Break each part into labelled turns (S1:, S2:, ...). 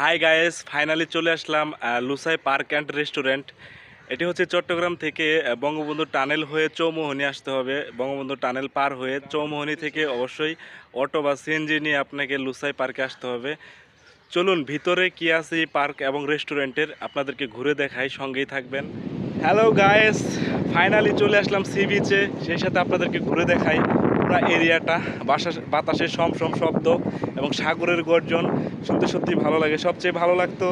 S1: Hi guys, finally চলে আসলাম Lushai park and restaurant. এটি হচ্ছে চট্টগ্রাম থেকে বঙ্গবন্ধু টানেল হয়ে চৌমোহনী আসতে হবে। বঙ্গবন্ধু টানেল পার হয়ে চৌমোহনী থেকে অবশ্যই অটো বা সিএনজি নিয়ে আপনাকে লুসাই পার্কে আসতে হবে। চলুন ভিতরে কি আছে এই পার্ক এবং রেস্টুরেন্টের আপনাদেরকে ঘুরে দেখাই, সঙ্গেই থাকবেন। হ্যালো গাইস, ফাইনালি চলে আসলাম সি বিচে, সেই সাথে আপনাদেরকে ঘুরে দেখাই পুরো এরিয়াটা। বাতাসের সমসম শব্দ এবং সাগরের গর্জন শুনতে সত্যি ভালো লাগে। সবচেয়ে ভালো লাগতো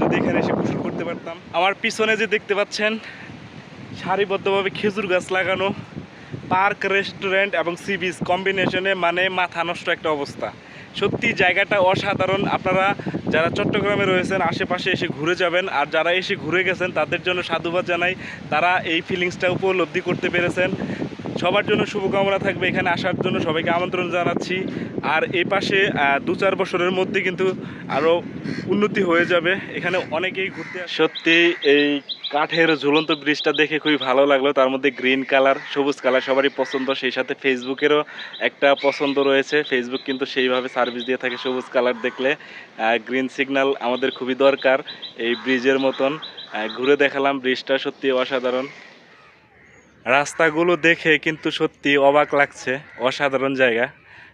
S1: যদি এখানে এসে গোসল করতে পারতাম। আমার পিছনে যে দেখতে পাচ্ছেন সারিবদ্ধভাবে খেজুর গাছ লাগানো, পার্ক, রেস্টুরেন্ট এবং সি বিচ কম্বিনেশনে মানে মাথা নষ্ট একটা অবস্থা। সত্যি জায়গাটা অসাধারণ। আপনারা যারা চট্টগ্রামে রয়েছেন আশেপাশে এসে ঘুরে যাবেন, আর যারা এসে ঘুরে গেছেন তাদের জন্য সাধুবাদ জানাই, তারা এই ফিলিংসটা উপলব্ধি করতে পেরেছেন। সবার জন্য শুভকামনা থাকবে, এখানে আসার জন্য সবাইকে আমন্ত্রণ জানাচ্ছি। আর এই পাশে 2-4 বছরের মধ্যে কিন্তু আরও উন্নতি হয়ে যাবে। এখানে অনেকেই ঘুরতে আসে। সত্যি এই কাঠের ঝুলন্ত ব্রিজটা দেখে খুবই ভালো লাগলো। তার মধ্যে গ্রিন কালার, সবুজ কালার সবারই পছন্দ। সেই সাথে ফেসবুকেরও একটা পছন্দ রয়েছে। ফেসবুক কিন্তু সেইভাবে সার্ভিস দিয়ে থাকে সবুজ কালার দেখলে। গ্রিন সিগন্যাল আমাদের খুবই দরকার এই ব্রিজের মতন। ঘুরে দেখালাম ব্রিজটা, সত্যি অসাধারণ। রাস্তাগুলো দেখে কিন্তু সত্যি অবাক লাগছে। অসাধারণ জায়গা,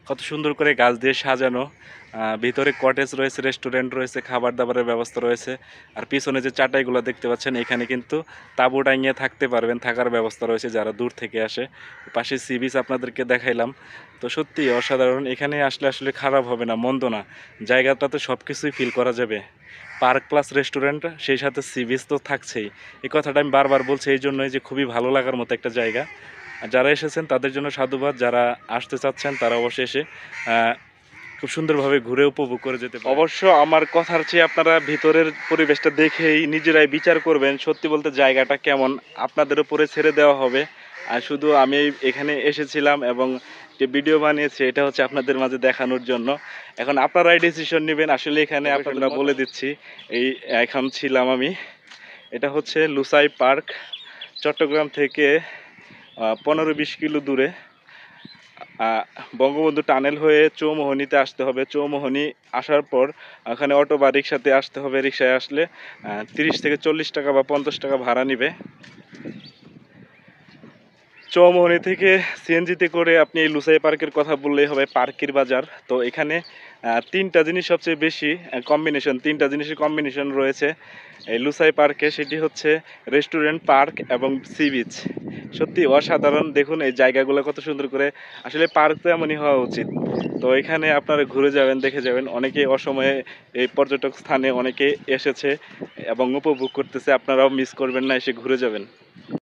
S1: কত সুন্দর করে গাছ দিয়ে সাজানো। ভিতরে কটেজ রয়েছে, রেস্টুরেন্ট রয়েছে, খাবার দাবারের ব্যবস্থা রয়েছে। আর পিছনে যে চাটাইগুলো দেখতে পাচ্ছেন, এখানে কিন্তু তাঁবু টাঙিয়ে থাকতে পারবেন, থাকার ব্যবস্থা রয়েছে যারা দূর থেকে আসে। পাশে সি বিচ আপনাদেরকে দেখাইলাম। তো সত্যি অসাধারণ। এখানে আসলে আসলে খারাপ হবে না, মন্দ না। জায়গাটাতে সব কিছুই ফিল করা যাবে। পার্ক প্লাস রেস্টুরেন্ট, সেই সাথে সি বিচ তো থাকছেই। এই কথাটা আমি বারবার বলছি এই জন্যই যে খুবই ভালো লাগার মতো একটা জায়গা। যারা এসেছেন তাদের জন্য সাধুবাদ, যারা আসতে চাচ্ছেন তারা অবশ্যই এসে খুব সুন্দরভাবে ঘুরে উপভোগ করে যেতে পারেন। অবশ্য আমার কথার চেয়ে আপনারা ভিতরের পরিবেশটা দেখেই নিজেরাই বিচার করবেন সত্যি বলতে জায়গাটা কেমন। আপনাদের উপরে ছেড়ে দেওয়া হবে। আর শুধু আমি এখানে এসেছিলাম এবং যে ভিডিও বানিয়েছি এটা হচ্ছে আপনাদের মাঝে দেখানোর জন্য। এখন আপনারাই ডিসিশন নেবেন। আসলে এখানে আপনারা বলে দিচ্ছি, এই এখন ছিলাম আমি, এটা হচ্ছে লুসাই পার্ক, চট্টগ্রাম থেকে 15-20 কিলো দূরে। বঙ্গবন্ধু টানেল হয়ে চৌমোহনীতে আসতে হবে। চৌমোহনী আসার পর ওখানে অটো বা রিক্সাতে আসতে হবে। রিক্সায় আসলে 30 থেকে 40 টাকা বা 50 টাকা ভাড়া নিবে। চৌমোহনী থেকে সিএনজিতে করে আপনি এই লুসাই পার্কের কথা বললেই হবে, পার্কের বাজার। তো এখানে তিনটা জিনিস সবচেয়ে বেশি কম্বিনেশন, তিনটা জিনিসের কম্বিনেশন রয়েছে এই লুসাই পার্কে। সেটি হচ্ছে রেস্টুরেন্ট, পার্ক এবং সি বিচ। সত্যি অসাধারণ। দেখুন এই জায়গাগুলো কত সুন্দর করে। আসলে পার্ক তো এমনই হওয়া উচিত। তো এখানে আপনারা ঘুরে যাবেন, দেখে যাবেন। অনেকে অসময়ে এই পর্যটক স্থানে অনেকে এসেছে এবং উপভোগ করতেছে। আপনারাও মিস করবেন না, এসে ঘুরে যাবেন।